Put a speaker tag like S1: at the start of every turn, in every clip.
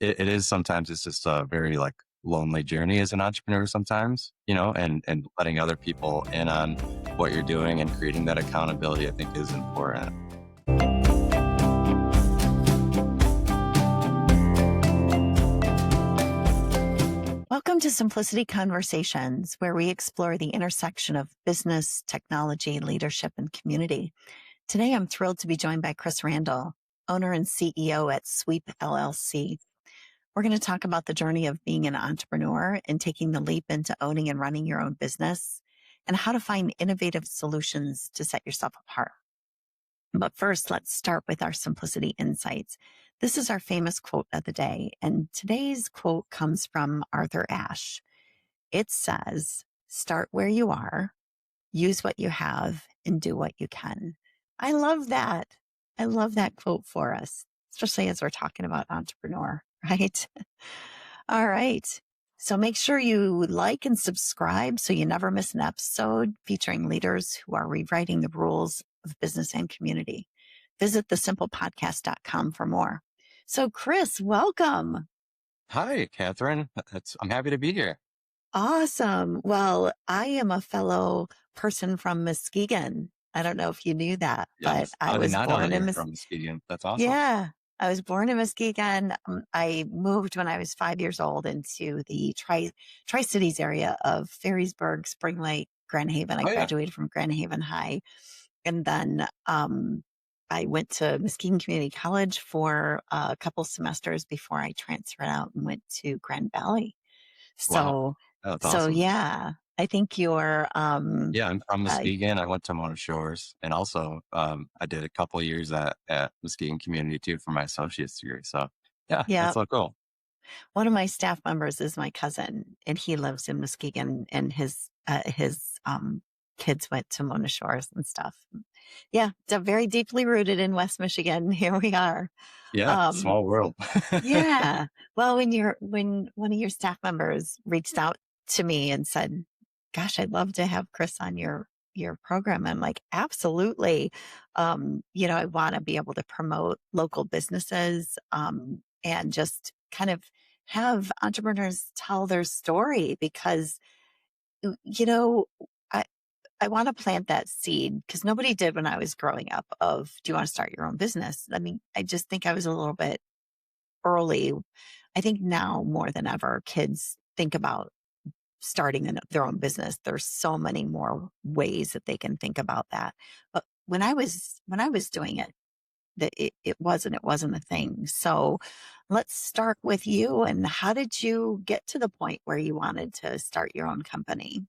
S1: it is sometimes it's just a very like lonely journey as an entrepreneur sometimes, and letting other people in on what you're doing and creating that accountability, I think is important.
S2: Welcome to Symplicity Conversations, where we explore the intersection of business, technology, leadership, and community. Today, I'm thrilled to be joined by Chris Randall, owner and CEO at Sweep LLC. We're going to talk about the journey of being an entrepreneur and taking the leap into owning and running your own business, and how to find innovative solutions to set yourself apart. But first, let's start with our Symplicity Insights. This is our famous quote of the day, and today's quote comes from Arthur Ashe. It says, "Start where you are, use what you have, and do what you can." I love that. I love that quote for us, especially as we're talking about entrepreneur, right? All right. So make sure you like and subscribe so you never miss an episode featuring leaders who are rewriting the rules of business and community. Visit thesimplepodcast.com for more. So Chris, welcome.
S1: Hi, Catherine. I'm happy to be here.
S2: Awesome. Well, I am a fellow person from Muskegon. I don't know if you knew that, but
S1: Yes,
S2: I
S1: I did
S2: was
S1: not know
S2: born
S1: that
S2: in
S1: you're from Muskegon. That's awesome.
S2: Yeah, I was born in Muskegon. I moved when I was 5 years old into the Tri-Cities area of Ferrysburg, Spring Lake, Grand Haven. I
S1: Oh yeah.
S2: graduated from Grand Haven High. And then I went to Muskegon Community College for a couple semesters before I transferred out and went to Grand Valley.
S1: Wow.
S2: So,
S1: That's
S2: so
S1: awesome.
S2: yeah, I think you're,
S1: Yeah, I'm from
S2: uh,
S1: Muskegon. I went to Mona Shores, and also I did a couple of years at Muskegon Community too for my associate's degree. So yeah,
S2: yeah,
S1: that's so cool.
S2: one of my staff members is my cousin, and he lives in Muskegon, and his kids went to Mona Shores and stuff. Yeah, so very deeply rooted in West Michigan. Here we are.
S1: Yeah,
S2: Um,
S1: small world.
S2: yeah. Well, when one of your staff members reached out to me and said, "Gosh, I'd love to have Chris on your program," I'm like, "Absolutely." I want to be able to promote local businesses, and just kind of have entrepreneurs tell their story because, you know, I, I want to plant that seed because nobody did when I was growing up of, do you want to start your own business? I mean, I just think I was a little bit early. I think now more than ever, kids think about starting their own business. There's so many more ways that they can think about that. But when I was doing it, it wasn't a thing. So let's start with you. And how did you get to the point where you wanted to start your own company?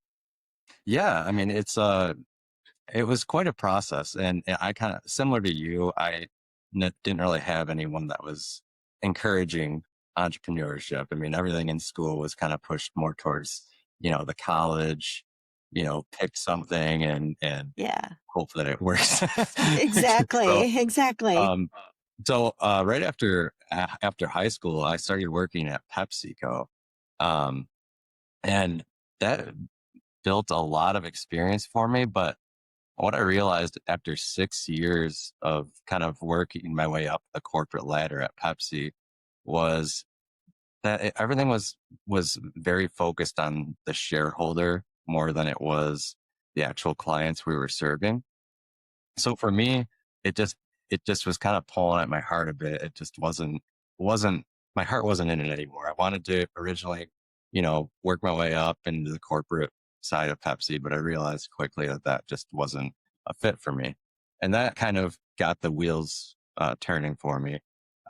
S1: Yeah, I mean it was quite a process, and I kind of similar to you. Didn't really have anyone that was encouraging entrepreneurship. I mean, everything in school was kind of pushed more towards the college, pick something and
S2: Yeah,
S1: hope that it works. so
S2: exactly. Exactly.
S1: um right after high school, I started working at PepsiCo, um, and that built a lot of experience for me, but what I realized after 6 years of kind of working my way up the corporate ladder at Pepsi was that everything was very focused on the shareholder more than it was the actual clients we were serving. So for me, it just it just was kind of pulling at my heart a bit. It just wasn't my heart wasn't in it anymore. I wanted to originally, work my way up into the corporate side of Pepsi, but I realized quickly that just wasn't a fit for me. And that kind of got the wheels turning for me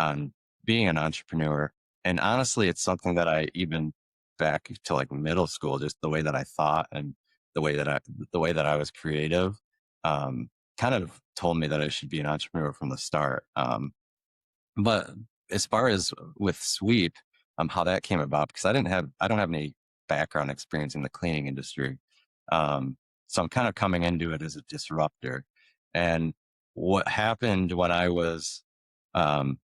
S1: on being an entrepreneur. And honestly, it's something that I even back to like middle school, just the way that I thought and the way that I was creative, um, kind of told me that I should be an entrepreneur from the start. But as far as with Sweep, how that came about, because I don't have any background experience in the cleaning industry. So I'm kind of coming into it as a disruptor. And what happened when I was, um,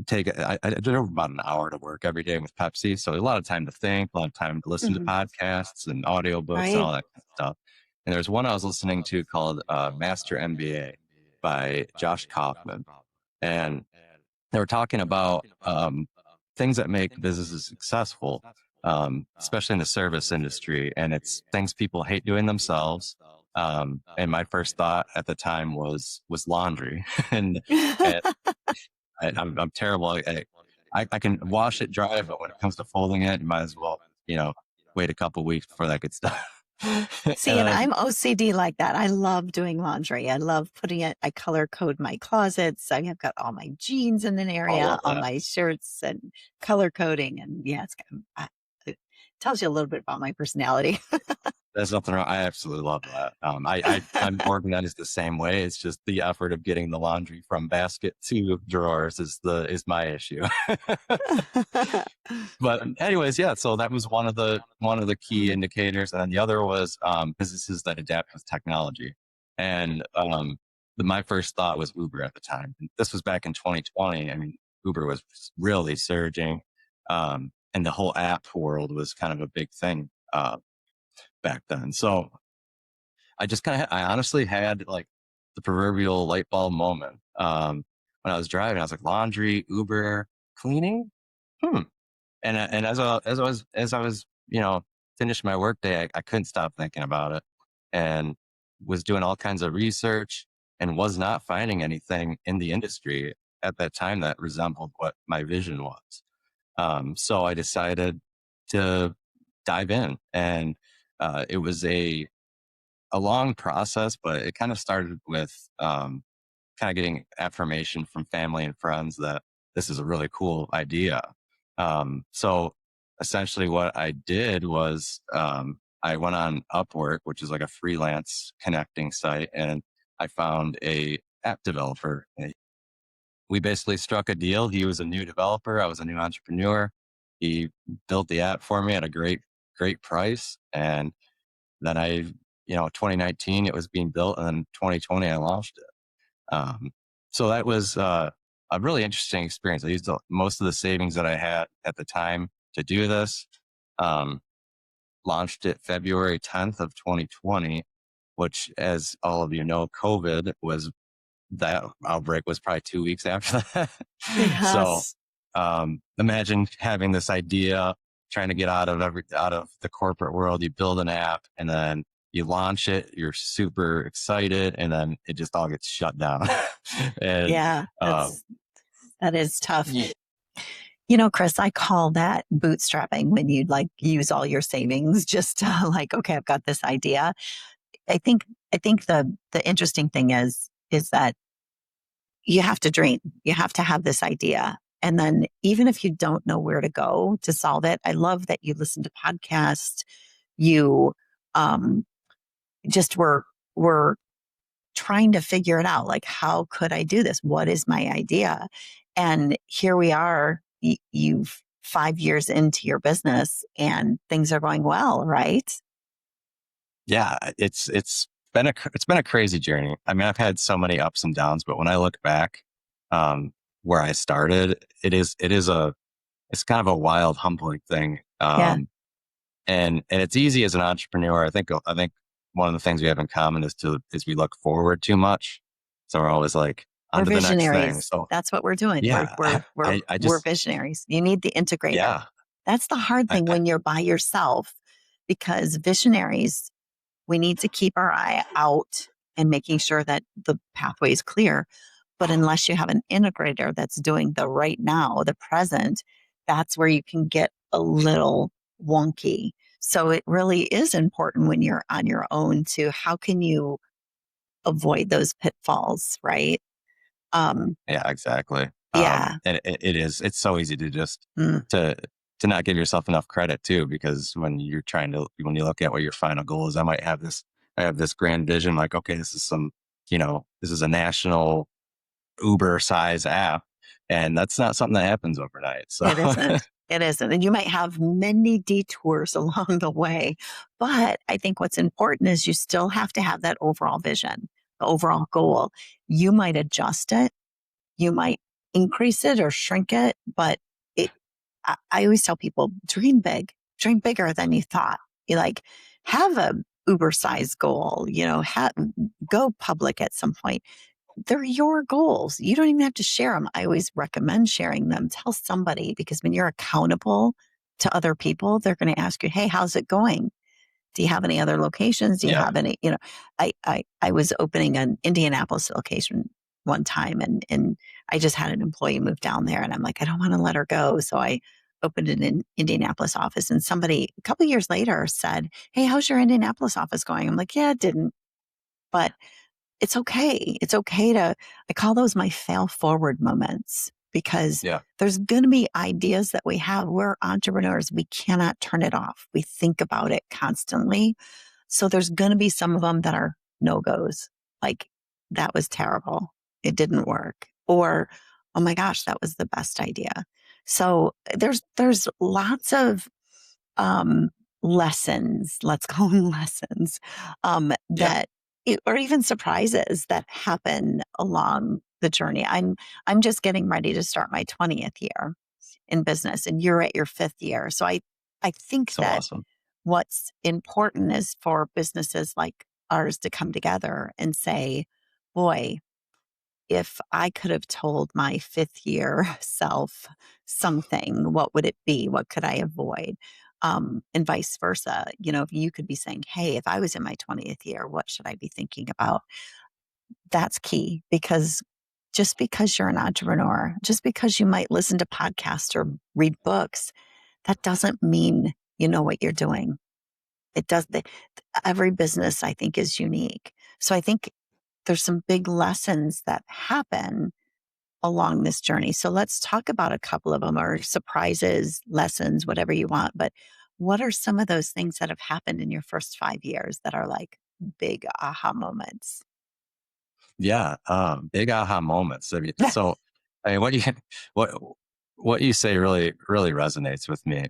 S1: I drove about an hour to work every day with Pepsi. So a lot of time to think, a lot of time to listen to
S2: Mhm.
S1: podcasts and audiobooks and
S2: Right.
S1: all that kind of stuff. And there's one I was listening to called Master MBA by Josh Kaufman. And they were talking about things that make businesses successful, especially in the service industry. And it's things people hate doing themselves. And my first thought at the time was laundry. And I'm terrible. I can wash it dry, but when it comes to folding it, you might as well, wait a couple weeks before that gets done. And
S2: See, and
S1: then
S2: I'm OCD like that. I love doing laundry. I love putting it, I color code my closets. I have got all my jeans in an
S1: I
S2: area,
S1: love
S2: all
S1: that.
S2: my shirts and color coding. And yeah, it tells you a little bit about my personality.
S1: There's nothing wrong. I absolutely love that. I'm organized the same way. It's just the effort of getting the laundry from basket to drawers is my issue. But anyways, yeah. So that was one of the key indicators, and then the other was businesses that adapt with technology. And my first thought was Uber at the time. This was back in 2020. I mean, Uber was really surging, and the whole app world was kind of a big thing back then. So I honestly had like the proverbial light bulb moment when I was driving. I was like, laundry, Uber, cleaning. Hmm. And as I was finished my workday, I couldn't stop thinking about it, and was doing all kinds of research and was not finding anything in the industry at that time that resembled what my vision was. So I decided to dive in, and it was a long process, but it kind of started with kind of getting affirmation from family and friends that this is a really cool idea. So essentially what I did was I went on Upwork, which is like a freelance connecting site, and I found a app developer. We basically struck a deal. He was a new developer. I was a new entrepreneur. He built the app for me at a great price. And then 2019 it was being built, and then 2020 I launched it. So that was a really interesting experience. I used most of the savings that I had at the time to do this. Um, Launched it February 10th of 2020, which, as all of you know, COVID was that outbreak was probably 2 weeks after that. So
S2: Yes.
S1: imagine having this idea, trying to get out of the corporate world. You build an app, and then you launch it. You're super excited, and then it just all gets shut down. And
S2: Yeah, that is tough.
S1: yeah,
S2: Chris, I call that bootstrapping when you like use all your savings just to like, okay, I've got this idea. I think I think the interesting thing is that you have to dream. You have to have this idea. And then even if you don't know where to go to solve it, I love that you listen to podcasts. You um just were trying to figure it out. Like, how could I do this? What is my idea? And here we are, you've 5 years into your business and things are going well, right?
S1: yeah, it's been a crazy journey. I mean, I've had so many ups and downs, but when I look back, where I started, it's kind of a wild, humbling thing.
S2: Yeah.
S1: And it's easy as an entrepreneur. I think one of the things we have in common is we look forward too much. So we're always like on
S2: We're
S1: to the next thing.
S2: visionaries.
S1: So
S2: That's what we're doing. We're
S1: yeah,
S2: we're we're
S1: I
S2: we're
S1: just
S2: visionaries. You need the integrator.
S1: yeah,
S2: That's the hard thing
S1: I
S2: when you're by yourself because visionaries, we need to keep our eye out and making sure that the pathway is clear. But unless you have an integrator that's doing the right now, the present, that's where you can get a little wonky. So it really is important when you're on your own to how can you avoid those pitfalls, right? Um,
S1: yeah, exactly.
S2: yeah.
S1: And it's so easy to just
S2: Mm,
S1: to to not give yourself enough credit too, because when you look at what your final goal is, I have this grand vision, like, okay, this is a national Uber size app, and that's not something that happens overnight. So
S2: it isn't. It isn't. And you might have many detours along the way. But I think what's important is you still have to have that overall vision, the overall goal. You might adjust it, you might increase it or shrink it, but it, I always tell people dream big, dream bigger than you thought. You like have a Uber size goal, go public at some point. they're your goals. You don't even have to share them. I always recommend sharing them. Tell somebody, because when you're accountable to other people, they're going to ask you, hey, how's it going? Do you have any other locations? Do you
S1: Yeah.
S2: have any, I was opening an Indianapolis location one time, and I just had an employee move down there, and I'm like, I don't want to let her go. So I opened an Indianapolis office, and somebody a couple of years later said, hey, how's your Indianapolis office going? I'm like, yeah, it didn't, but it's okay. It's okay I call those my fail forward moments, because
S1: Yeah.
S2: there's going to be ideas that we have. We're entrepreneurs. We cannot turn it off. We think about it constantly. So there's going to be some of them that are no goes. Like, that was terrible. It didn't work. Or, oh my gosh, that was the best idea. So there's lots of um, lessons, let's call them lessons,
S1: Yeah.
S2: that or even surprises that happen along the journey. I'm just getting ready to start my 20th year in business, and you're at your 5th year. So I think
S1: So
S2: that
S1: awesome.
S2: what's important is for businesses like ours to come together and say, boy, if I could have told my 5th year self something, what would it be? What could I avoid? And vice versa. If you could be saying, hey, if I was in my 20th year, what should I be thinking about? That's key, because just because you're an entrepreneur, just because you might listen to podcasts or read books, that doesn't mean you know what you're doing. It does. Every business, I think, is unique. So I think there's some big lessons that happen along this journey. So let's talk about a couple of them, or surprises, lessons, whatever you want. But what are some of those things that have happened in your first 5 years that are like big aha moments?
S1: Yeah. Big aha moments. I mean, what you what what you say really resonates with me.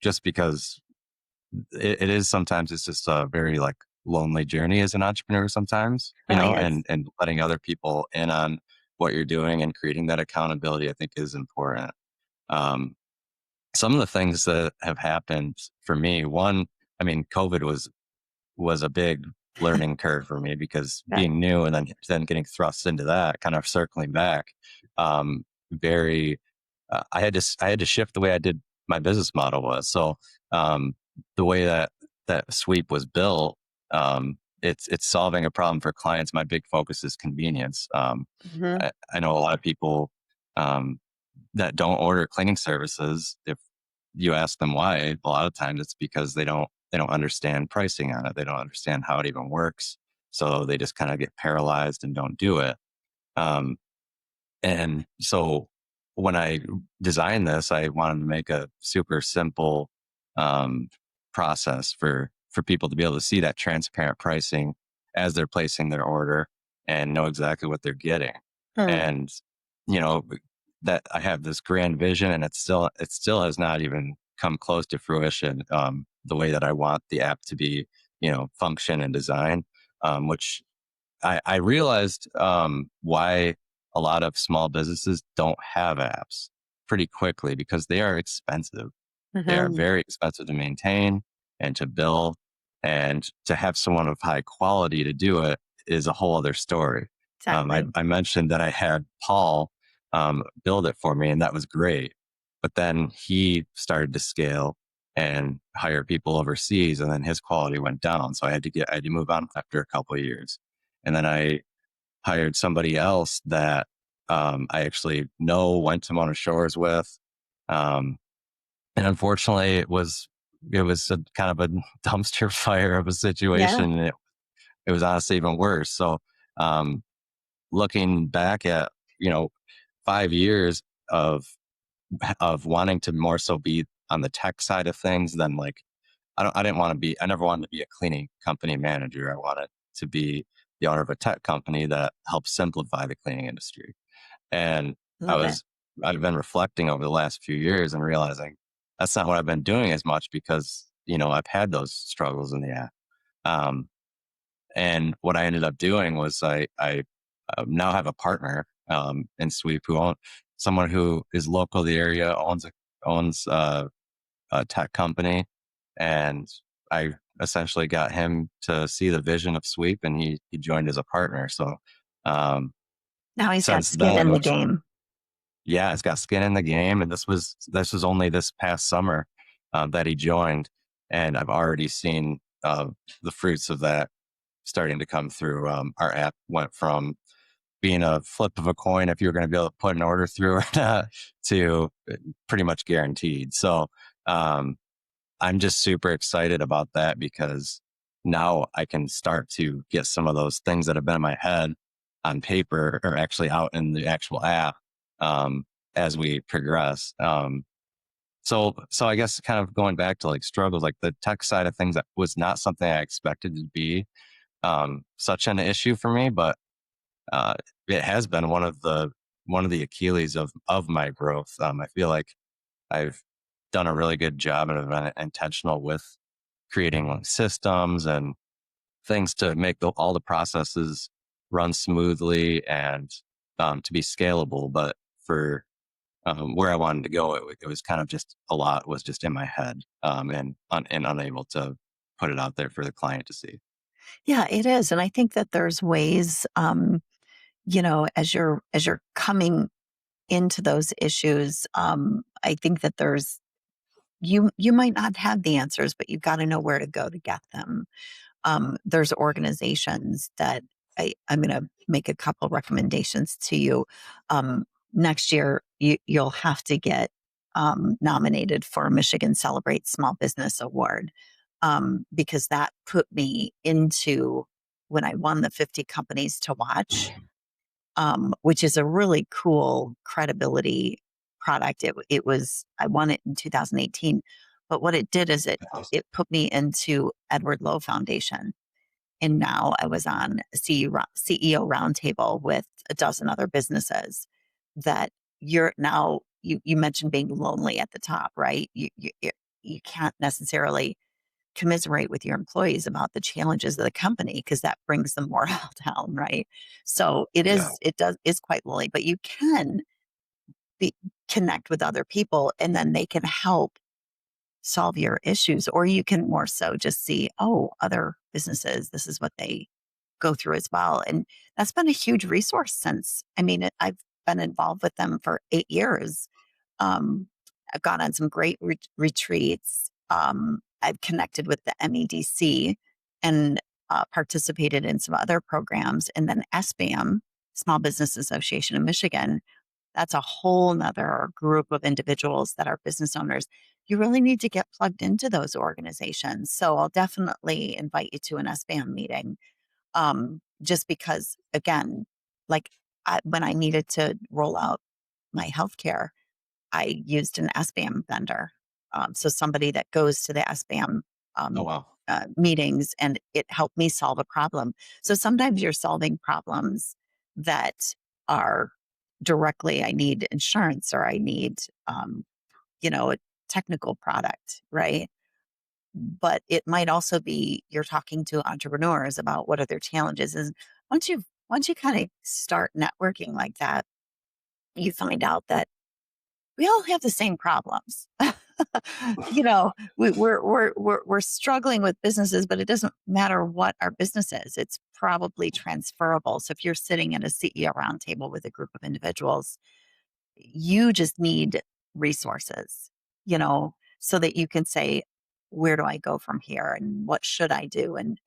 S1: Just because it is sometimes it's just a very like lonely journey as an entrepreneur sometimes,
S2: Really is.
S1: and letting other people in on what you're doing and creating that accountability, I think, is important. Um, some of the things that have happened for me, one, I mean, COVID was a big learning curve for me, because
S2: Yeah.
S1: being new and then getting thrust into that, kind of circling back, very I had to shift the way I did my business model was. So um, the way that Sweep was built, it's solving a problem for clients. My big focus is convenience.
S2: Hmm.
S1: I know a lot of people um, that don't order cleaning services. If you ask them why, a lot of times it's because they don't understand pricing on it. They don't understand how it even works. So they just kind of get paralyzed and don't do it. Um, and so when I designed this, I wanted to make a super simple um, process for people to be able to see that transparent pricing as they're placing their order and know exactly what they're getting.
S2: Hmm.
S1: And you know that I have this grand vision, and it still has not even come close to fruition. The way that I want the app to be, function and design, which I realized why a lot of small businesses don't have apps pretty quickly, because they are expensive. They are
S2: Hmm.
S1: very expensive to maintain and to build, and to have someone of high quality to do it is a whole other story.
S2: Exactly.
S1: I mentioned that I had Paul build it for me, and that was great. But then he started to scale and hire people overseas, and then his quality went down. So I had to move on after a couple of years. And then I hired somebody else that I actually went to Mona Shores with. Um, and unfortunately, it was a kind of a dumpster fire of a
S2: Yeah.
S1: situation. And it was honestly even worse. So um, looking back at, you know 5 years of wanting to more so be on the tech side of things than like I never wanted to be a cleaning company manager. I wanted to be the owner of a tech company that helps simplify the cleaning industry. And I
S2: Love it.
S1: was, I've been reflecting over the last few years and realizing that's not what I've been doing as much, because, I've had those struggles in the app. Um, and what I ended up doing was I now have a partner, in Sweep, someone who is local to the area, owns a tech company, and I essentially got him to see the vision of Sweep, and he joined as a partner. So Um,
S2: Now he's got
S1: since
S2: skin in
S1: then,
S2: the
S1: which
S2: game.
S1: yeah, it's got skin in the game, and this was only this past summer that he joined, and I've already seen the fruits of that starting to come through. Our app went from being a flip of a coin if you were going to be able to put an order through or not to pretty much guaranteed. So I'm just super excited about that because now I can start to get some of those things that have been in my head on paper or actually out in the actual app um, as we progress. So I guess kind of going back to like struggles, like the tech side of things that was not something I expected to be such an issue for me, but uh, it has been one of the Achilles of my growth. I feel like I've done a really good job and have been intentional with creating like systems and things to make all the processes run smoothly and to be scalable. But for where I wanted to go, it was kind of just a lot was just in my head and unable to put it out there for the client to see.
S2: Yeah, it is. And I think that there's ways, as you're coming into those issues, I think that you might not have the answers, but you got to know where to go to get them. There's organizations that I'm going to make a couple recommendations to you. Um, Next year, you'll have to get nominated for a Michigan Celebrate Small Business Award, because that put me into when I won the 50 companies to watch, which is a really cool credibility product. I won it in 2018, but what it did is it put me into Edward Lowe Foundation. And now I was on a CEO roundtable with a dozen other businesses that you mentioned being lonely at the top, right? You can't necessarily commiserate with your employees about the challenges of the company because that brings the morale down, right? So
S1: Yeah.
S2: is quite lonely, but you can be, connect with other people and then they can help solve your issues, or you can more so just see, oh, other businesses, this is what they go through as well. And that's been a huge resource since, I've been involved with them for 8 years. I've gone on some great retreats. I've connected with the MEDC and participated in some other programs. And then SBAM, Small Business Association of Michigan, that's a whole nother group of individuals that are business owners. You really need to get plugged into those organizations. So I'll definitely invite you to an SBAM meeting, just because, again, like when I needed to roll out my healthcare, I used an SBAM vendor. So somebody that goes to the SBAM
S1: Oh
S2: um,
S1: wow.
S2: meetings, and it helped me solve a problem. So sometimes you're solving problems that are directly, I need insurance or I need, a technical product, right? But it might also be you're talking to entrepreneurs about what are their challenges. And once you kind of start networking like that, you find out that we all have the same problems. We're struggling with businesses, but it doesn't matter what our business is. It's probably transferable. So if you're sitting at a CEO roundtable with a group of individuals, you just need resources, so that you can say, where do I go from here and what should I do? And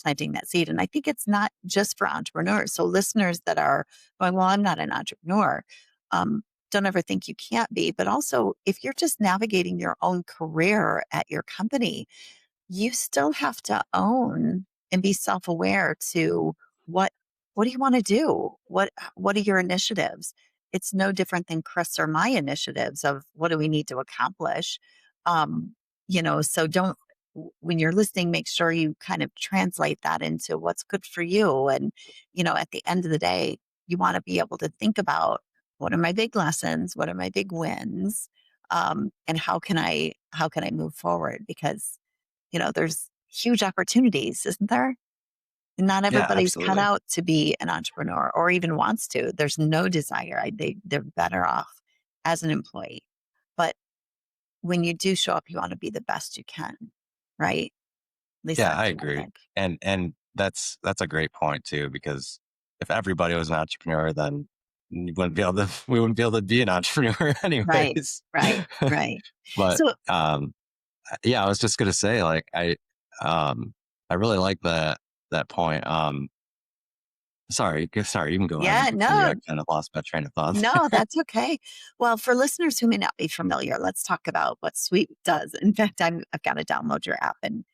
S2: planting that seed. And I think it's not just for entrepreneurs. So listeners that are going, well, I'm not an entrepreneur. Um, don't ever think you can't be, but also if you're just navigating your own career at your company, you still have to own and be self-aware to what what do you want to do? What are your initiatives? It's no different than Chris or my initiatives of what do we need to accomplish. Um, so don't when you're listening, make sure you kind of translate that into what's good for you. And, at the end of the day, you want to be able to think about what are my big lessons, what are my big wins, and how can I move forward? Because there's huge opportunities, isn't there? Not
S1: Yeah,
S2: everybody's cut
S1: absolutely.
S2: out to be an entrepreneur or even wants to. There's no desire. They're better off as an employee. But when you do show up, you want to be the best you can, right? At least
S1: Yeah, I
S2: that's what I
S1: agree.
S2: think.
S1: And that's a great point too, because if everybody was an entrepreneur, then we wouldn't be able to be an entrepreneur
S2: Right,
S1: anyways.
S2: right, right.
S1: But,
S2: So
S1: yeah, I was just going to say, like, um, I really like that point. Sorry, you can go ahead and
S2: yeah,
S1: continue.
S2: no,
S1: I kind of lost my train of thought.
S2: no, that's okay. Well, for listeners who may not be familiar, let's talk about what Sweep does. In fact, I've got to download your app and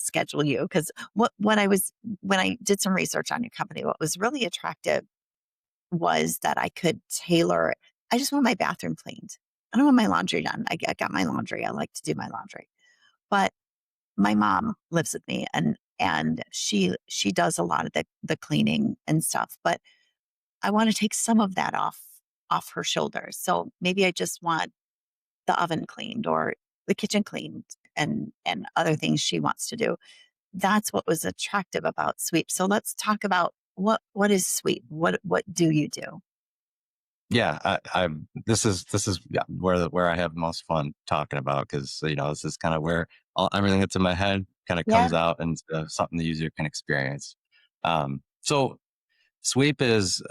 S2: schedule you because when I did some research on your company, what was really attractive was that I could tailor. I just want my bathroom cleaned. I don't want my laundry done. I got my laundry. I like to do my laundry, but my mom lives with me and she does a lot of the cleaning and stuff. But I want to take some of that off her shoulders. So maybe I just want the oven cleaned or the kitchen cleaned and other things she wants to do. That's what was attractive about Sweep. So let's talk about what is Sweep? What do you do?
S1: Yeah, this is yeah, where I have most fun talking about, because this is kind of where everything that's in my head kind of
S2: Yeah.
S1: comes out and something the user can experience. So Sweep is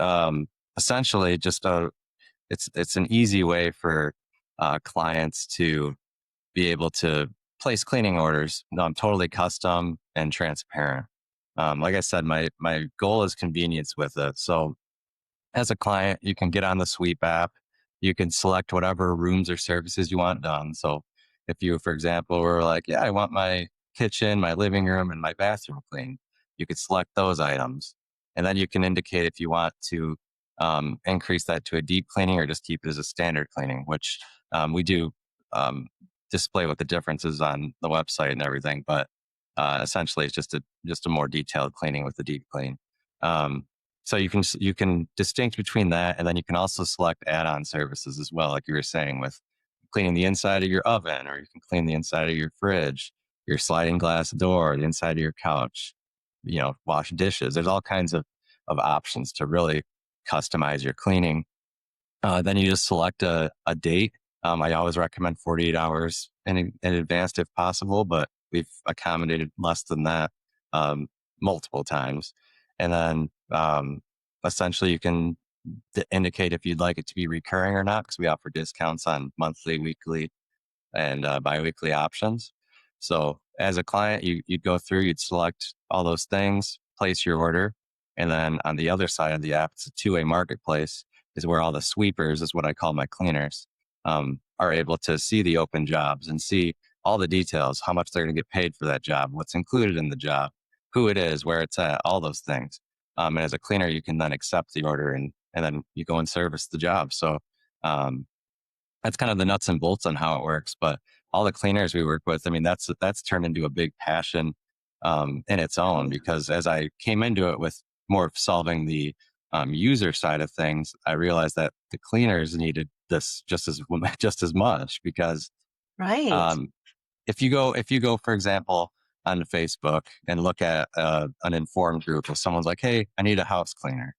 S1: essentially just it's an easy way for clients to be able to place cleaning orders. No, I'm totally custom and transparent. Like I said, my goal is convenience with it. So as a client, you can get on the Sweep app. You can select whatever rooms or services you want done. So if you, for example, were like, yeah, I want my kitchen, my living room, and my bathroom cleaned, you could select those items. And then you can indicate if you want to increase that to a deep cleaning or just keep it as a standard cleaning, which we do um, display what the difference is on the website and everything. But essentially, it's just a more detailed cleaning with the deep clean. Um, so you can distinct between that, and then you can also select add-on services as well, like you were saying, with cleaning the inside of your oven, or you can clean the inside of your fridge, your sliding glass door, the inside of your couch. Wash dishes. There's all kinds of options to really customize your cleaning. Then you just select a date. I always recommend 48 hours in advance if possible, but we've accommodated less than that um, multiple times. And then essentially you can indicate if you'd like it to be recurring or not, because we offer discounts on monthly, weekly, and biweekly options. So as a client, you'd go through, you'd select all those things, place your order. And then on the other side of the app, it's a two-way marketplace, is where all the sweepers, is what I call my cleaners, are able to see the open jobs and see all the details, how much they're going to get paid for that job, what's included in the job, who it is, where it's at, all those things. And as a cleaner, you can then accept the order and then you go and service the job. So um, that's kind of the nuts and bolts on how it works. But all the cleaners we work with, I mean, that's turned into a big passion in its own, because as I came into it with more of solving the user side of things, I realized that the cleaners needed this just as just as much, because
S2: Right.
S1: um, if you go, for example, on Facebook and look at an informed group, if someone's like, "Hey, I need a house cleaner,"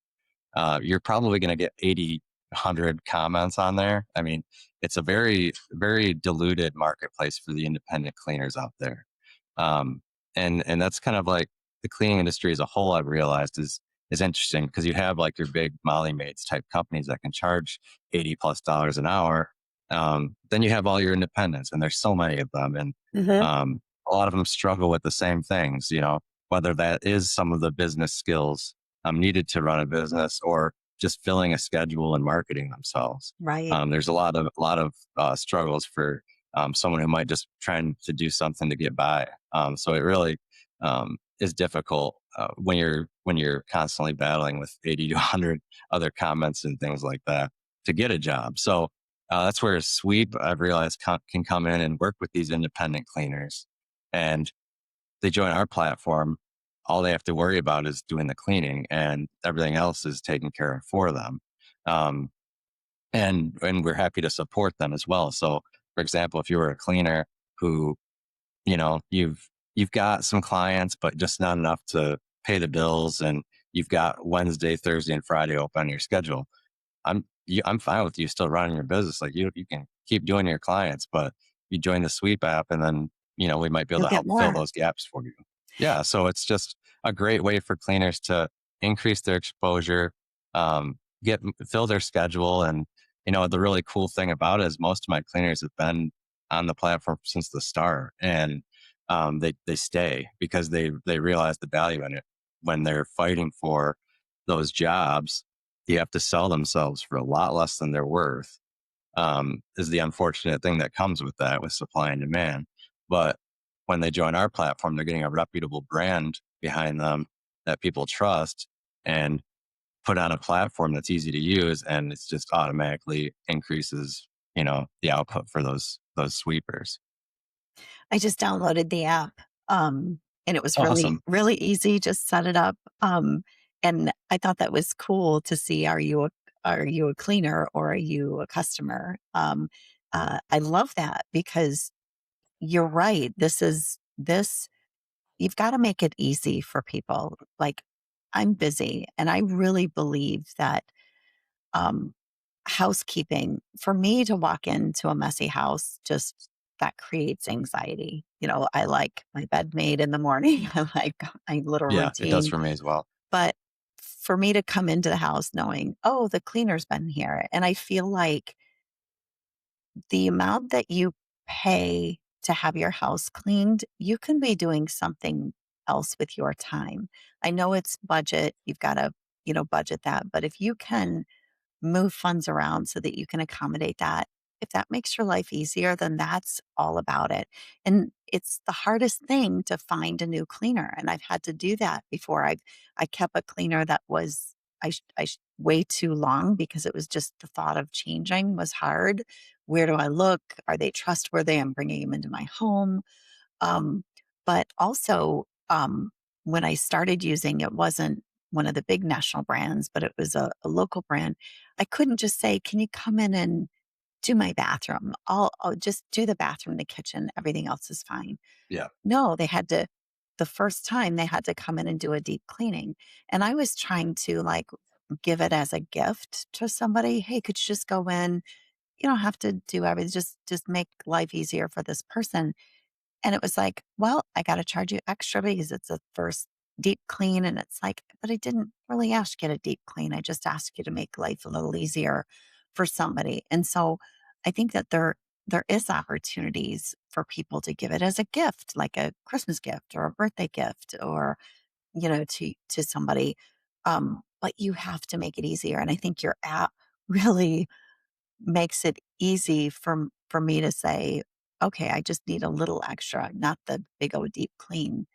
S1: you're probably going to get 80, 100 comments on there. I mean, it's a very, very diluted marketplace for the independent cleaners out there. Um, and that's kind of like the cleaning industry as a whole, I've realized is interesting, because you have like your big Molly Mates type companies that can charge $80+ an hour. Then you have all your independents, and there's so many of them. And
S2: Hmm.
S1: a lot of them struggle with the same things, whether that is some of the business skills needed to run a business, or just filling a schedule and marketing themselves.
S2: Right.
S1: There's a lot of struggles for someone who might just trying to do something to get by. So it really is difficult when you're constantly battling with 80 to 100 other comments and things like that to get a job. So that's where Sweep, I've realized, can come in and work with these independent cleaners, and they join our platform. All they have to worry about is doing the cleaning, and everything else is taken care of for them. Um, and we're happy to support them as well. So, for example, if you were a cleaner who, you've got some clients, but just not enough to pay the bills, and you've got Wednesday, Thursday, and Friday open on your schedule, I'm fine with you still running your business. Like, you can keep doing your clients, but you join the Sweep app, and then we might be able
S2: You'll
S1: to
S2: get
S1: help fill
S2: more.
S1: those gaps for you. Yeah, so it's just a great way for cleaners to increase their exposure, fill their schedule. And, the really cool thing about it is most of my cleaners have been on the platform since the start. And they stay because they realize the value in it. When they're fighting for those jobs, you have to sell themselves for a lot less than they're worth, is the unfortunate thing that comes with that, with supply and demand. But when they join our platform, they're getting a reputable brand behind them that people trust, and put on a platform that's easy to use, and it's just automatically increases, the output for those sweepers.
S2: I just downloaded the app, and it was really,
S1: Awesome.
S2: really easy. Just set it up, and I thought that was cool to see. Are you a cleaner or are you a customer? I love that because you're right. This. You've got to make it easy for people. Like, I'm busy, and I really believe that um, housekeeping, for me to walk into a messy house, just that creates anxiety. I like my bed made in the morning. I like my little
S1: Yeah, it does
S2: routine.
S1: for me as well.
S2: But for me to come into the house knowing, oh, the cleaner's been here, and I feel like the amount that you pay to have your house cleaned, you can be doing something else with your time. I know it's budget. You've got to, budget that. But if you can move funds around so that you can accommodate that. If that makes your life easier, then that's all about it. And it's the hardest thing to find a new cleaner. And I've had to do that before. I kept a cleaner that was way too long because it was just the thought of changing was hard. Where do I look? Are they trustworthy? I'm bringing them into my home. Um, but also, when I started using it, wasn't one of the big national brands, but it was a local brand. I couldn't just say, "Can you come in and do my bathroom? I'll just do the bathroom, the kitchen. Everything else is fine."
S1: Yeah.
S2: No, they had to. The first time they had to come in and do a deep cleaning, and I was trying to like give it as a gift to somebody. Hey, could you just go in? You don't have to do everything. Just make life easier for this person, and it was like, well, I got to charge you extra because it's a first deep clean. And it's like, but I didn't really ask you to deep clean. I just asked you to make life a little easier for somebody. And so I think that there is opportunities for people to give it as a gift, like a Christmas gift or a birthday gift or, to somebody. But you have to make it easier. And I think your app really makes it easy for me to say, okay, I just need a little extra, not the big old deep clean.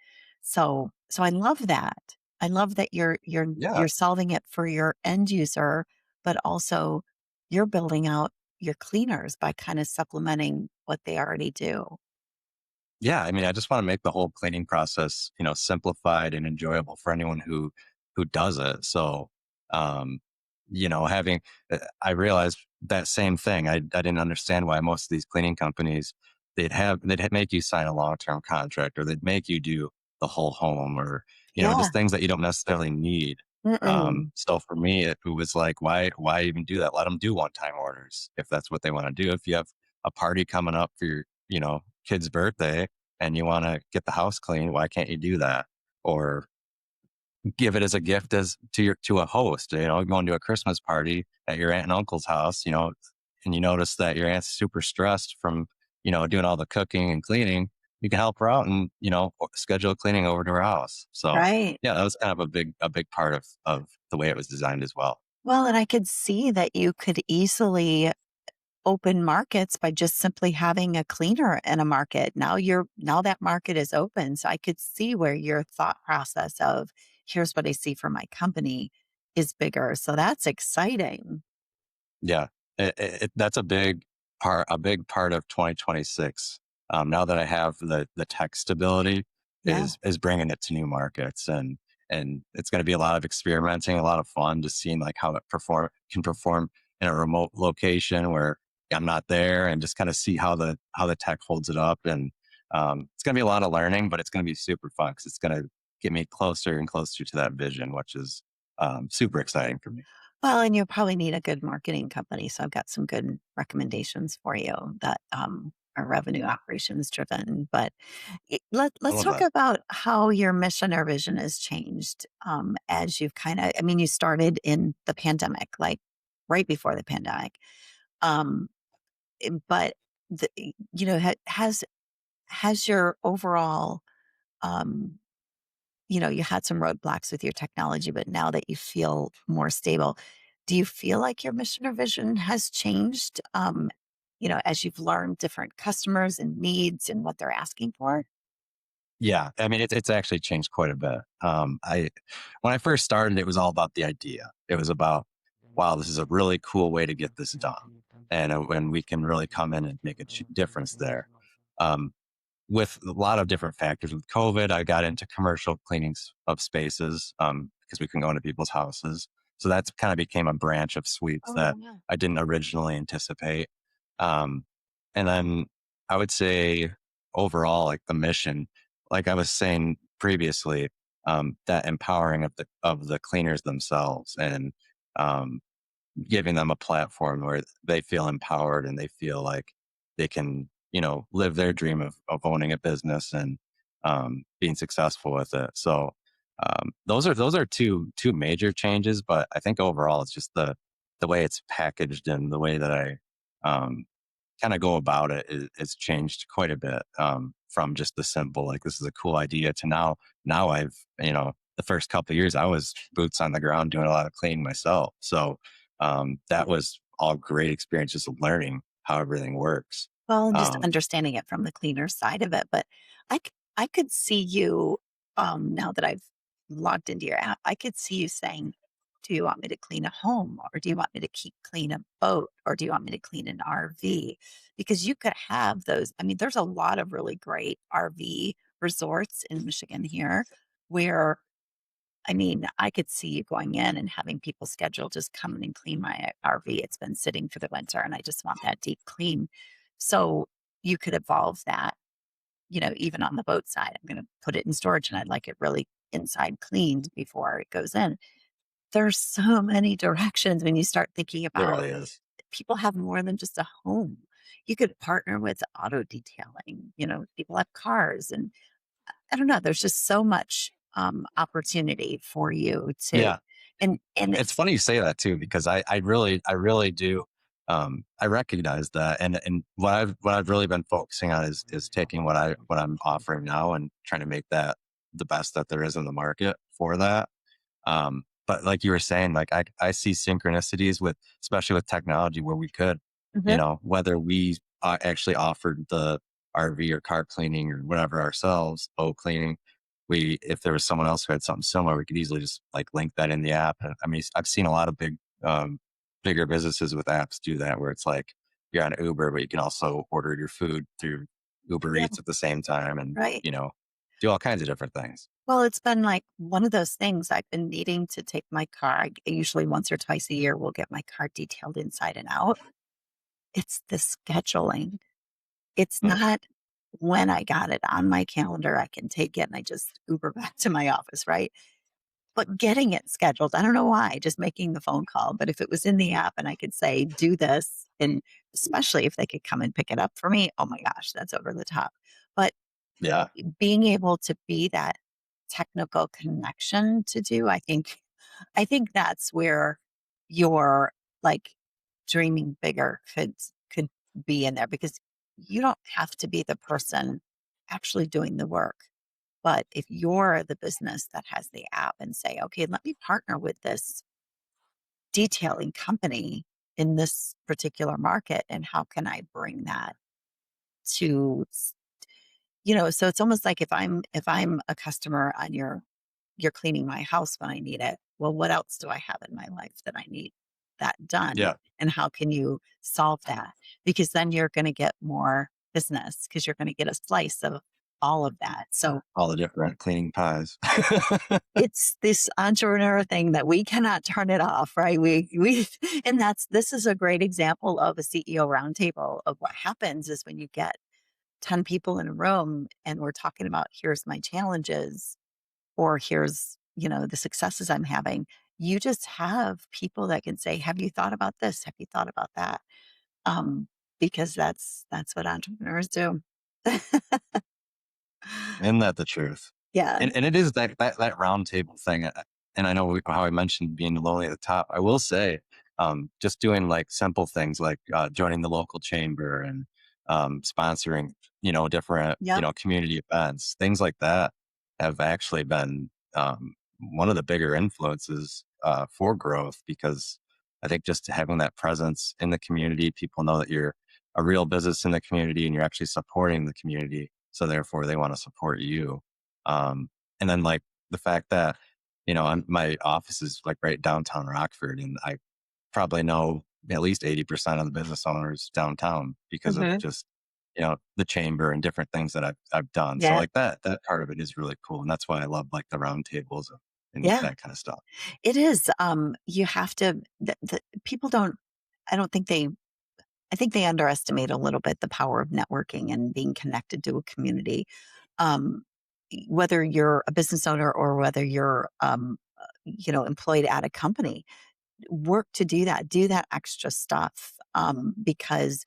S2: So I love that. I love that
S1: Yeah.
S2: you're solving it for your end user, but also you're building out your cleaners by kind of supplementing what they already do.
S1: Yeah, I mean, I just want to make the whole cleaning process, simplified and enjoyable for anyone who does it. So, um, having I realized that same thing. I didn't understand why most of these cleaning companies make you sign a long term contract, or they'd make you do the whole home, or
S2: Yeah.
S1: just things that you don't necessarily need.
S2: Mm-mm.
S1: So for me, it was like, why even do that? Let them do one time orders if that's what they want to do. If you have a party coming up for your kid's birthday, and you want to get the house clean, why can't you do that? Or give it as a gift as to a host, going to a Christmas party at your aunt and uncle's house, and you notice that your aunt's super stressed from, doing all the cooking and cleaning. You can help her out and, schedule cleaning over to her house. So
S2: Right.
S1: yeah, that was kind of a big part of the way it was designed as well.
S2: Well, and I could see that you could easily open markets by just simply having a cleaner in a market. Now that market is open. So I could see where your thought process of here's what I see for my company is bigger. So that's exciting.
S1: Yeah, that's a big part of 2026. Now that I have the tech stability,
S2: Yeah.
S1: is bringing it to new markets, and it's going to be a lot of experimenting, a lot of fun, just seeing like how it can perform in a remote location where I'm not there, and just kind of see how the tech holds it up. And it's going to be a lot of learning, but it's going to be super fun because it's going to get me closer and closer to that vision, which is super exciting for me.
S2: Well, and you'll probably need a good marketing company. So I've got some good recommendations for you that are revenue operations driven. But
S1: I
S2: let's
S1: love
S2: talk
S1: that.
S2: about how your mission or vision has changed as you've kind of, I mean, you started in the pandemic, like right before the pandemic. Um, but, has your overall, um, you had some roadblocks with your technology, but now that you feel more stable, do you feel like your mission or vision has changed, as you've learned different customers and needs and what they're asking for?
S1: Yeah, I mean, it's actually changed quite a bit. I When I first started, it was all about the idea. It was about, wow, this is a really cool way to get this done, and when we can really come in and make a difference there. Um, with a lot of different factors, with COVID, I got into commercial cleanings of spaces because we can go into people's houses. So that's kind of became a branch of sweeps
S2: Oh,
S1: that
S2: yeah.
S1: I didn't originally anticipate. Um, and then I would say overall, like the mission, like I was saying previously, that empowering of the cleaners themselves and um, giving them a platform where they feel empowered and they feel like they can, live their dream of owning a business and being successful with it. So those are two major changes, but I think overall it's just the way it's packaged and the way that I um, kind of go about it is changed quite a bit from just the simple like this is a cool idea to now I've the first couple of years I was boots on the ground doing a lot of cleaning myself. So that was all great experiences of learning how everything works.
S2: Well, and just
S1: Um,
S2: understanding it from the cleaner side of it. But I could see you, now that I've logged into your app, I could see you saying, do you want me to clean a home, or do you want me to keep clean a boat, or do you want me to clean an RV? Because you could have those. I mean, there's a lot of really great RV resorts in Michigan here where, I mean, I could see you going in and having people schedule, just come in and clean my RV. It's been sitting for the winter and I just want that deep clean. So you could evolve that, even on the boat side. I'm going to put it in storage and I'd like it really inside cleaned before it goes in. There's so many directions when you start thinking
S1: it
S2: about
S1: really is.
S2: people have more than just a home. You could partner with auto detailing, people have cars, and I don't know, there's just so much opportunity for you to,
S1: Yeah.
S2: and
S1: It's funny you say that too, because I really do. I recognize that, and what I've really been focusing on is taking what I'm offering now and trying to make that the best that there is in the market for that. But like you were saying, like I see synchronicities with, especially with technology, where we could,
S2: Mhm.
S1: whether we actually offered the RV or car cleaning or whatever ourselves, boat cleaning, if there was someone else who had something similar, we could easily just like link that in the app. And I mean, I've seen a lot of bigger businesses with apps do that, where it's like you're on Uber, but you can also order your food through Uber
S2: Yeah,
S1: Eats at the same time, and
S2: right.
S1: do all kinds of different things.
S2: Well, it's been like one of those things I've been needing to take my car. Usually once or twice a year, we'll get my car detailed inside and out. It's the scheduling. It's
S1: Mm.
S2: not when I got it on my calendar, I can take it and I just Uber back to my office, right? But getting it scheduled, I don't know why, just making the phone call. But if it was in the app and I could say, do this, and especially if they could come and pick it up for me, oh my gosh, that's over the top. But
S1: Yeah.
S2: being able to be that technical connection to do, I think that's where your, like, dreaming bigger could be in there, because you don't have to be the person actually doing the work. But if you're the business that has the app and say, okay, let me partner with this detailing company in this particular market, and how can I bring that to, so it's almost like if I'm a customer on you're cleaning my house when I need it. Well, what else do I have in my life that I need that done?
S1: Yeah.
S2: And how can you solve that? Because then you're going to get more business, because you're going to get a slice of all of that. So
S1: All the different cleaning pies.
S2: it's this entrepreneur thing that we cannot turn it off, right? We, and this is a great example of a CEO roundtable of what happens is when you get 10 people in a room and we're talking about, here's my challenges, or here's, the successes I'm having. You just have people that can say, have you thought about this? Have you thought about that? because that's what entrepreneurs do.
S1: Isn't that the truth?
S2: Yeah.
S1: And it is that round table thing. And I know how I mentioned being lonely at the top. I will say, just doing like simple things like joining the local chamber and sponsoring, different,
S2: Yep.
S1: community events, things like that have actually been one of the bigger influences for growth because I think just having that presence in the community, people know that you're a real business in the community and you're actually supporting the community. So therefore they want to support you. And then like the fact that, my office is like right downtown Rockford and I probably know at least 80% of the business owners downtown because of
S2: Hmm.
S1: just, the chamber and different things that I've done. So
S2: Yeah.
S1: like that part of it is really cool. And that's why I love like the round tables and
S2: Yeah.
S1: that kind of stuff.
S2: It is. You have to, people don't, I don't think they, I think they underestimate a little bit the power of networking and being connected to a community. Um, Whether you're a business owner or whether you're, employed at a company, work to do that extra stuff, because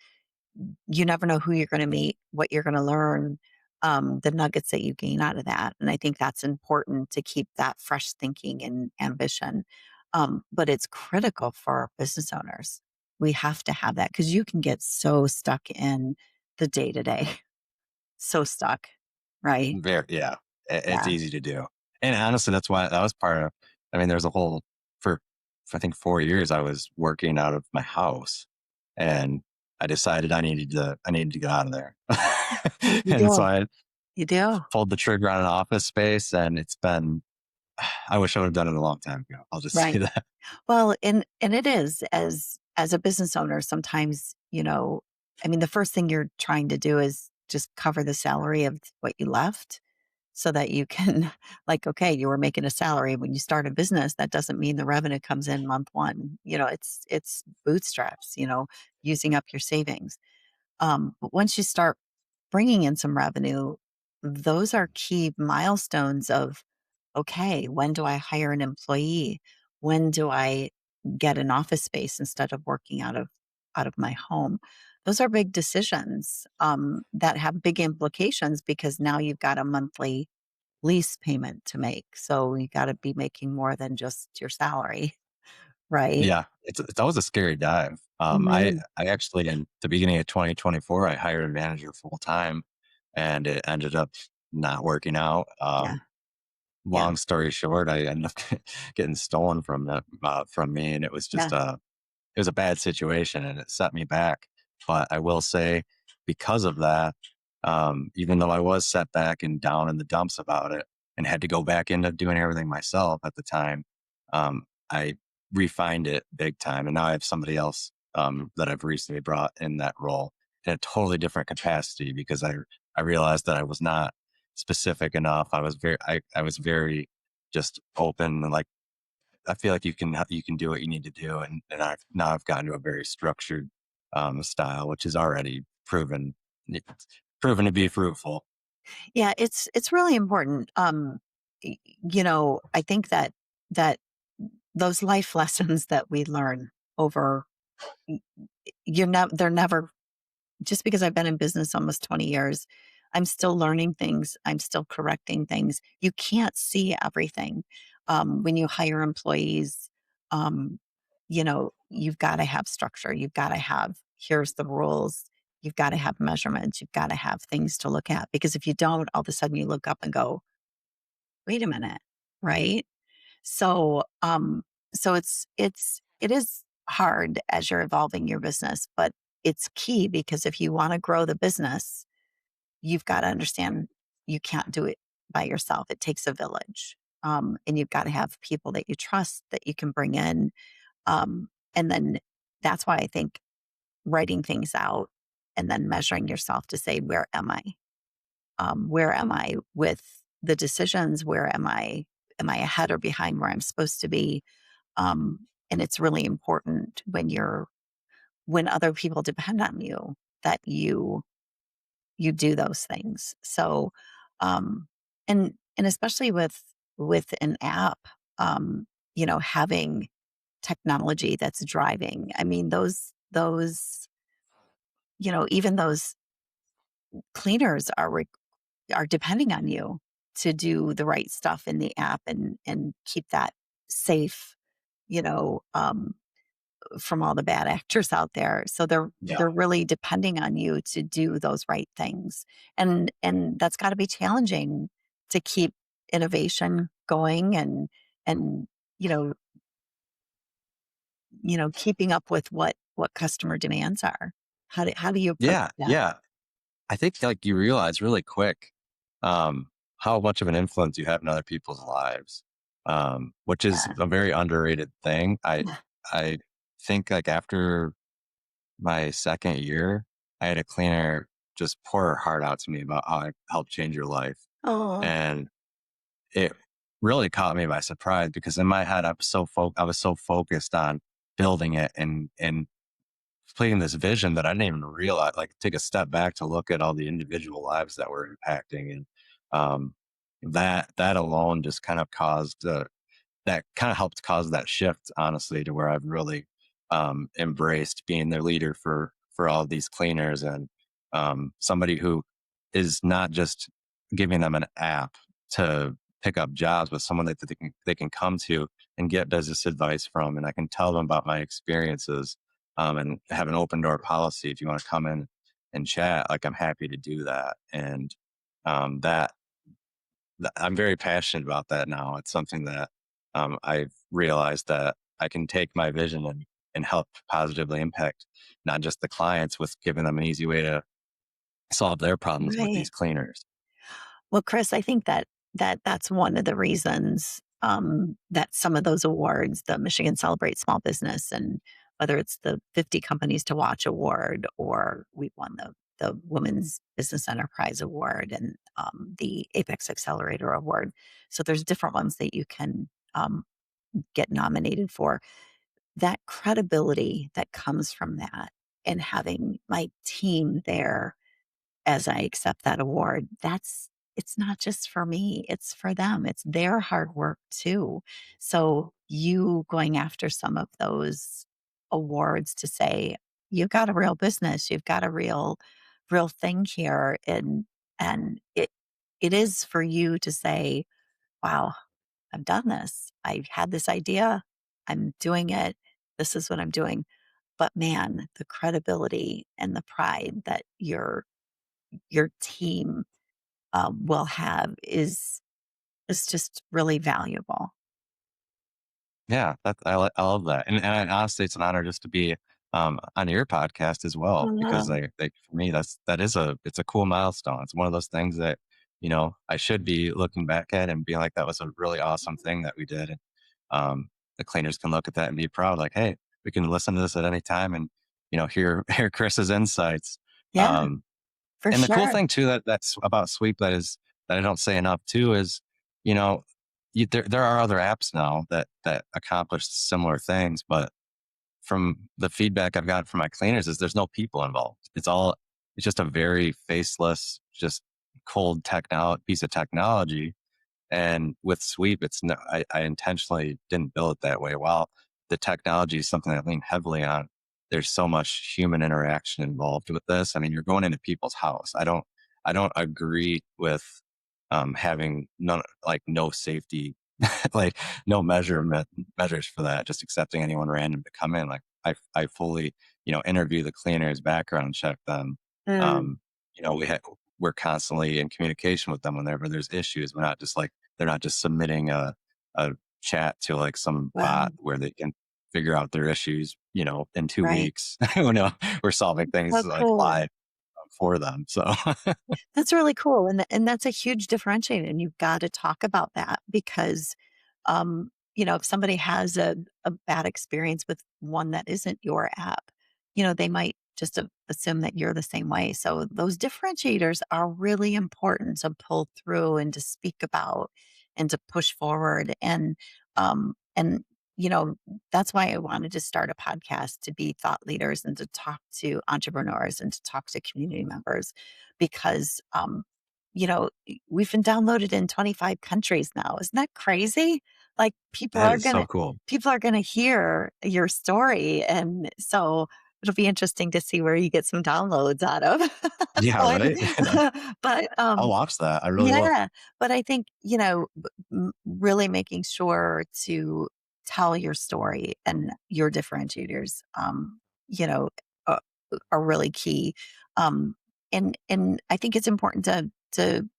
S2: you never know who you're going to meet, what you're going to learn, the nuggets that you gain out of that. And I think that's important to keep that fresh thinking and ambition. But it's critical for business owners. We have to have that because you can get so stuck in the day to day, so stuck, right?
S1: Very, yeah, it's
S2: Yeah.
S1: easy to do. And honestly, that's why that was part of, I mean, there's a whole, for I think 4 years, I was working out of my house and I decided I needed to get out of there.
S2: You
S1: And so
S2: do.
S1: I
S2: You do.
S1: pulled the trigger on an office space and it's been, I wish I would have done it a long time ago. I'll just say
S2: Right.
S1: that.
S2: Well, and it is as a business owner, sometimes, I mean, the first thing you're trying to do is just cover the salary of what you left so that you can like, okay, you were making a salary when you start a business. That doesn't mean the revenue comes in month one. It's bootstraps, using up your savings. But once you start bringing in some revenue, those are key milestones of, okay, when do I hire an employee? When do I get an office space instead of working out of my home? Those are big decisions, that have big implications because now you've got a monthly lease payment to make. So you got to be making more than just your salary, right?
S1: Yeah, it's always a scary dive.
S2: Mhm.
S1: I actually in the beginning of 2024, I hired a manager full time and it ended up not working out.
S2: Yeah. Yeah.
S1: Long story short, I ended up getting stolen from me, and it was just
S2: Yeah.
S1: it was a bad situation, and it set me back. But I will say, because of that, even though I was set back and down in the dumps about it, and had to go back into doing everything myself at the time, I refined it big time, and now I have somebody else that I've recently brought in that role in a totally different capacity because I realized that I was not specific enough. I was very just open and like I feel like you can do what you need to do, and I've gotten to a very structured style, which is already it's proven to be fruitful.
S2: Yeah, it's really important. I think that those life lessons that we learn over y- they're never just because I've been in business almost 20 years, I'm still learning things. I'm still correcting things. You can't see everything. When you hire employees, um, you've got to have structure. You've got to have, here's the rules. You've got to have measurements. You've got to have things to look at. Because if you don't, all of a sudden you look up and go, wait a minute, right? So, it is hard as you're evolving your business, but it's key because if you want to grow the business, you've got to understand you can't do it by yourself. It takes a village. And you've got to have people that you trust that you can bring in. And then that's why I think writing things out and then measuring yourself to say, where am I? Where am I with the decisions? Where am I? Am I ahead or behind where I'm supposed to be? And it's really important when other people depend on you that you do those things. So, and especially with an app, having technology that's driving. I mean, those even those cleaners are depending on you to do the right stuff in the app and keep that safe, you know, from all the bad actors out there. So
S1: Yeah.
S2: they're really depending on you to do those right things. And that's got to be challenging to keep innovation going and you know, keeping up with what customer demands are. How do you approach
S1: Yeah.
S2: that?
S1: Yeah. I think like you realize really quick, how much of an influence you have in other people's lives, which is
S2: Yeah.
S1: a very underrated thing. I think like after my second year, I had a cleaner just pour her heart out to me about how I helped change your life.
S2: Oh,
S1: And it really caught me by surprise because in my head, I was so focused on building it and completing this vision that I didn't even realize, like take a step back to look at all the individual lives that we're impacting. And, that alone just kind of caused, that kind of helped cause that shift, honestly, to where I've really embraced being their leader for all of these cleaners and somebody who is not just giving them an app to pick up jobs, but someone that they can come to and get business advice from, and I can tell them about my experiences and have an open door policy. If you want to come in and chat, like I'm happy to do that, and that I'm very passionate about that now. It's something that I've realized that I can take my vision and help positively impact not just the clients with giving them an easy way to solve their problems with
S2: right.
S1: these cleaners.
S2: Well, Chris, I think that's one of the reasons that some of those awards, the Michigan Celebrate Small Business, and whether it's the 50 Companies to Watch Award, or we won the Women's Business Enterprise Award and the Apex Accelerator Award. So there's different ones that you can get nominated for. That credibility that comes from that, and having my team there as I accept that award, it's not just for me, it's for them. It's their hard work too. So you going after some of those awards to say, you've got a real business, you've got a real thing here. And it is for you to say, wow, I've done this. I've had this idea. I'm doing it. This is what I'm doing. But man, the credibility and the pride that your team will have is just really valuable.
S1: Yeah, I love that, and honestly, it's an honor just to be on your podcast as well because
S2: Oh,
S1: for me it's a cool milestone. It's one of those things that I should be looking back at and be like, that was a really awesome thing that we did. And the cleaners can look at that and be proud, like, hey, we can listen to this at any time and hear Chris's insights.
S2: yeah,
S1: Um,
S2: for
S1: and the cool
S2: sure.
S1: thing too that's about Sweep that I don't say enough too is, you know, there are other apps now that accomplish similar things, but from the feedback I've gotten from my cleaners is there's no people involved. It's just a very faceless, just cold piece of technology. And with Sweep, it's no, I intentionally didn't build it that way. While the technology is something I lean heavily on, there's so much human interaction involved with this. I mean, you're going into people's house. I don't agree with having no safety, like no measures for that. Just accepting anyone random to come in. Like I fully, interview the cleaners, background check them.
S2: Mm,
S1: Um, we're constantly in communication with them whenever there's issues. They're not just submitting a chat to like some
S2: wow,
S1: bot where they can figure out their issues, in two
S2: right.
S1: weeks. We're solving things
S2: So
S1: like
S2: cool.
S1: live for them. So
S2: That's really cool, and that's a huge differentiator, and you've got to talk about that because, if somebody has a bad experience with one that isn't your app, they might just assume that you're the same way. So those differentiators are really important to pull through and to speak about and to push forward. And you know, that's why I wanted to start a podcast to be thought leaders and to talk to entrepreneurs and to talk to community members because, we've been downloaded in 25 countries now. Isn't that crazy? Like
S1: that is so cool.
S2: people are going to hear your story. And so it'll be interesting to see where you get some downloads out of.
S1: Yeah,
S2: but,
S1: right.
S2: but
S1: I'll watch that. I really will.
S2: yeah, but I think, really making sure to tell your story and your differentiators, you know, uh, are really key. Um, and I think it's important to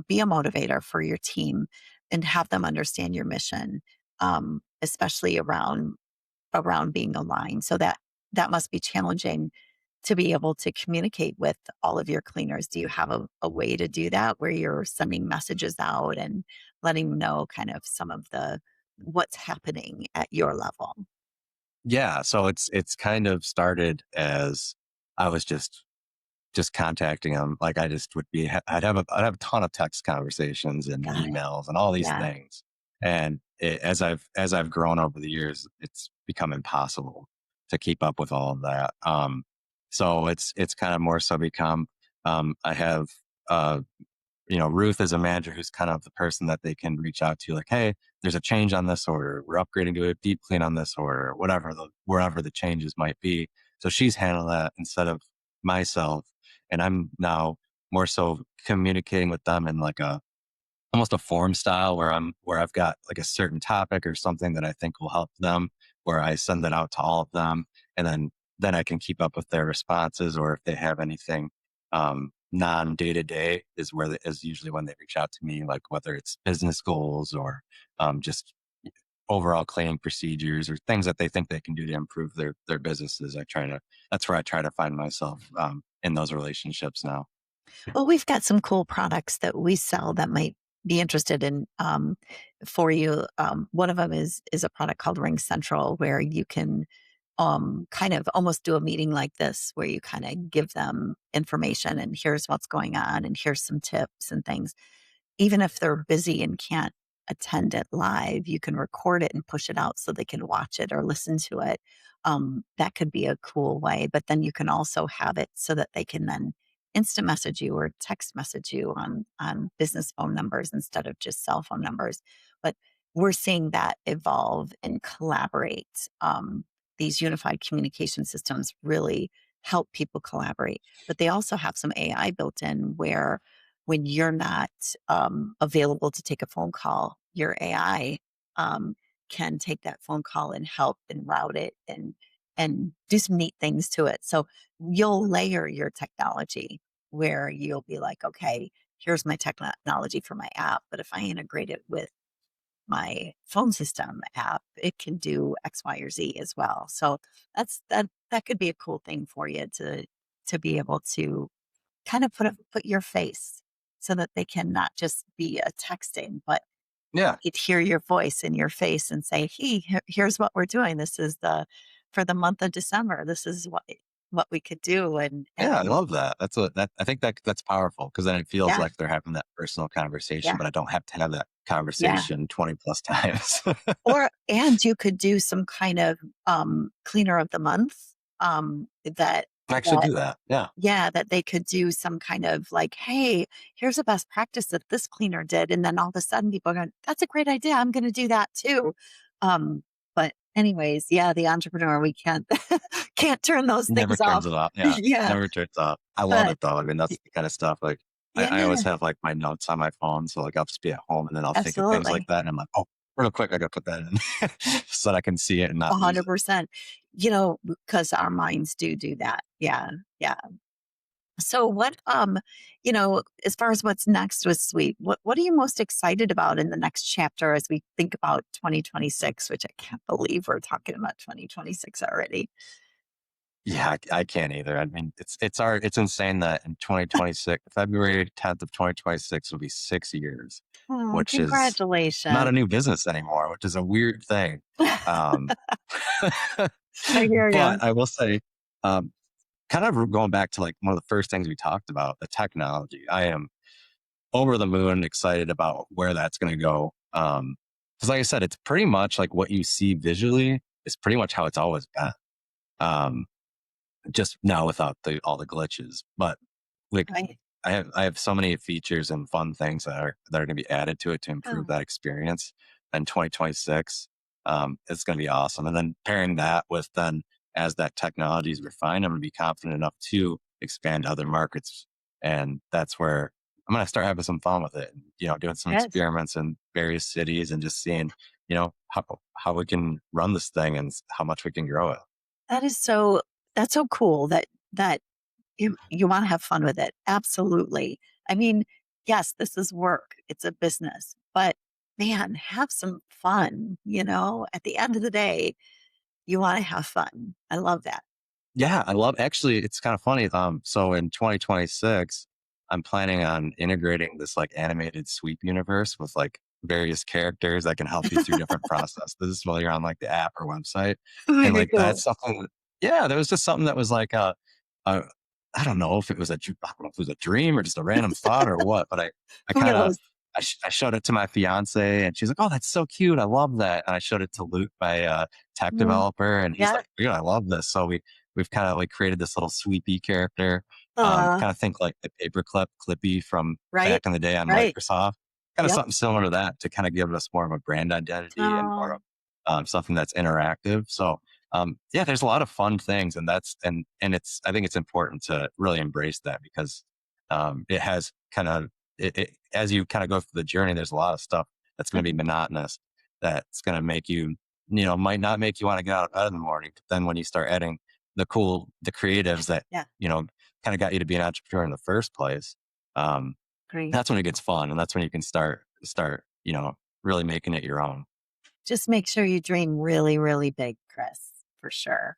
S2: be a motivator for your team and have them understand your mission, especially around being aligned. So that must be challenging to be able to communicate with all of your cleaners. Do you have a way to do that where you're sending messages out and letting them know kind of some of the what's happening at your level?
S1: Yeah. So it's kind of started as I was just contacting them. Like I just would be, I'd have a ton of text conversations and
S2: Got it.
S1: emails and all these
S2: Yeah.
S1: things. And as I've grown over the years, it's become impossible to keep up with all of that. So it's kind of more so become, I have, uh, Ruth is a manager who's kind of the person that they can reach out to, like, hey, there's a change on this order. We're upgrading to a deep clean on this order, wherever the changes might be. So she's handling that instead of myself. And I'm now more so communicating with them in like almost a form style where I've got like a certain topic or something that I think will help them, where I send it out to all of them, and then I can keep up with their responses, or if they have anything non day to day is usually when they reach out to me, like whether it's business goals or just overall cleaning procedures or things that they think they can do to improve their businesses. That's where I try to find myself in those relationships now.
S2: Well, we've got some cool products that we sell that might be interested in for you. One of them is a product called Ring Central, where you can kind of almost do a meeting like this, where you kind of give them information and here's what's going on and here's some tips and things. Even if they're busy and can't attend it live, you can record it and push it out so they can watch it or listen to it. That could be a cool way. But then you can also have it so that they can then instant message you or text message you on business phone numbers instead of just cell phone numbers. But we're seeing that evolve and collaborate. These unified communication systems really help people collaborate, but they also have some AI built in where when you're not available to take a phone call, your AI can take that phone call and help and route it and do some neat things to it. So you'll layer your technology where you'll be like, okay, here's my technology for my app, but if I integrate it with my phone system app, it can do X, Y, or Z as well. So that could be a cool thing for you to be able to kind of put your face so that they can not just be a texting, but
S1: Yeah.
S2: you'd hear your voice in your face and say, "Hey, here's what we're doing. This is the for the month of December. This is what we could do."
S1: Yeah, I
S2: And
S1: love that. I think that's powerful because then it feels
S2: yeah,
S1: like they're having that personal conversation,
S2: yeah,
S1: but I don't have to have that
S2: yeah.
S1: conversation 20 plus times.
S2: And you could do some kind of cleaner of the month that
S1: I actually
S2: that
S1: do that. Yeah.
S2: yeah, that they could do some kind of like, "Hey, here's a best practice that this cleaner did," and then all of a sudden people are going, "That's a great idea. I'm gonna do that too." But anyways, yeah, the entrepreneur, we can't can't turn those
S1: Never
S2: things
S1: turns
S2: off.
S1: it off. Yeah.
S2: Yeah,
S1: Never turns off. I love
S2: but
S1: it though. I mean,
S2: y
S1: that's the kind of stuff like I always
S2: yeah,
S1: have like my notes on my phone. So like I'll just be at home and then I'll think of things like
S2: absolutely.
S1: that. And I'm like, oh, real quick, I gotta put that in so that I can see it and not lose it.
S2: 100%. Because our minds do that. Yeah, yeah. So as far as what's next with Sweet, what are you most excited about in the next chapter as we think about 2026, which I can't believe we're talking about 2026 already.
S1: Yeah, I can't either. I mean, it's insane that in 2026, February 10th of 2026 will be 6 years,
S2: Oh,
S1: which is not
S2: congratulations.
S1: a new business anymore, which is a weird thing. Um,
S2: I hear
S1: but
S2: you.
S1: I will say, um, kind of going back to like one of the first things we talked about, the technology. I am over the moon excited about where that's going to go. Because like I said, it's pretty much like what you see visually is pretty much how it's always been. Um, just now without all the glitches. But like
S2: Right.
S1: I have so many features and fun things that are going to be added to it to improve
S2: Oh,
S1: that experience in 2026. It's going to be awesome. And then pairing that with then as that technology is refined, I'm going to be confident enough to expand to other markets. And that's where I'm going to start having some fun with it, doing some
S2: Yes.
S1: experiments in various cities and just seeing, how we can run this thing and how much we can grow it.
S2: That is that's so cool that you want to have fun with it. Absolutely. I mean, yes, this is work. It's a business, but man, have some fun, at the end of the day, you want to have fun. I love that.
S1: Yeah, I love actually, it's kind of funny. So in 2026, I'm planning on integrating this like animated sweep universe with like various characters that can help you through different processes while you're on like the app or website. And
S2: Very
S1: like
S2: cool.
S1: that's something yeah, there was just something that was like a I don't know if it was I don't know if it was a dream or just a random thought or what, but I
S2: Who
S1: kind of
S2: knows?
S1: I showed it to my fiance and she's like, "Oh, that's so cute. I love that." And I showed it to Luke, my tech
S2: Mm,
S1: developer, and he's
S2: yeah.
S1: like, "Dude, I love this." So we've kind of like created this little sweepy character.
S2: Uh,
S1: Kind of think like the paperclip Clippy from
S2: right.
S1: back in the day on
S2: Right.
S1: Microsoft. Kind of
S2: Yep.
S1: something similar to that to kind of give us more of a brand identity and more
S2: Oh,
S1: of something that's interactive. So yeah, there's a lot of fun things, and it's I think it's important to really embrace that because it has kind of as you kind of go through the journey, there's a lot of stuff that's going to be monotonous that's going to make you might not make you want to get out of bed in the morning. But then when you start adding the creatives that
S2: yeah.
S1: kind of got you to be an entrepreneur in the first place, um,
S2: Agree.
S1: that's when it gets fun, and that's when you can start really making it your own.
S2: Just make sure you dream really, really big, Chris, for sure.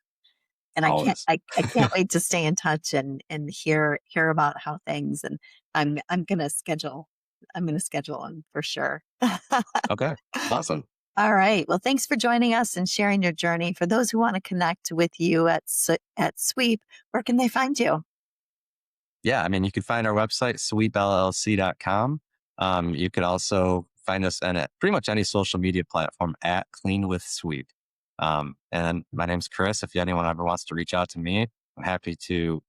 S2: And
S1: Always.
S2: I can't wait to stay in touch and hear about how things and I'm gonna schedule them for sure.
S1: Okay. Awesome.
S2: All right. Well, thanks for joining us and sharing your journey. For those who want to connect with you at Sweep, where can they find you?
S1: Yeah, I mean, you can find our website, sweepllc.com. You could also find us on pretty much any social media platform at Clean with Sweep. And my name's Chris. If anyone ever wants to reach out to me, I'm happy to,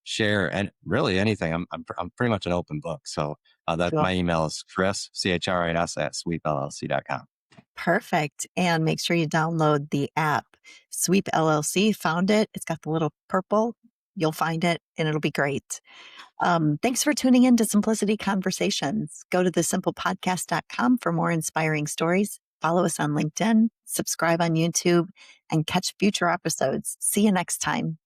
S1: share and really anything. I'm pretty much an open book. So that
S2: Cool.
S1: my email is Chris, CHRIS at sweepllc.com.
S2: Perfect. And make sure you download the app. Sweep LLC, found it. It's got the little purple. You'll find it and it'll be great. Thanks for tuning in to Symplicity Conversations. Go to thesimplepodcast.com for more inspiring stories. Follow us on LinkedIn, subscribe on YouTube, and catch future episodes. See you next time.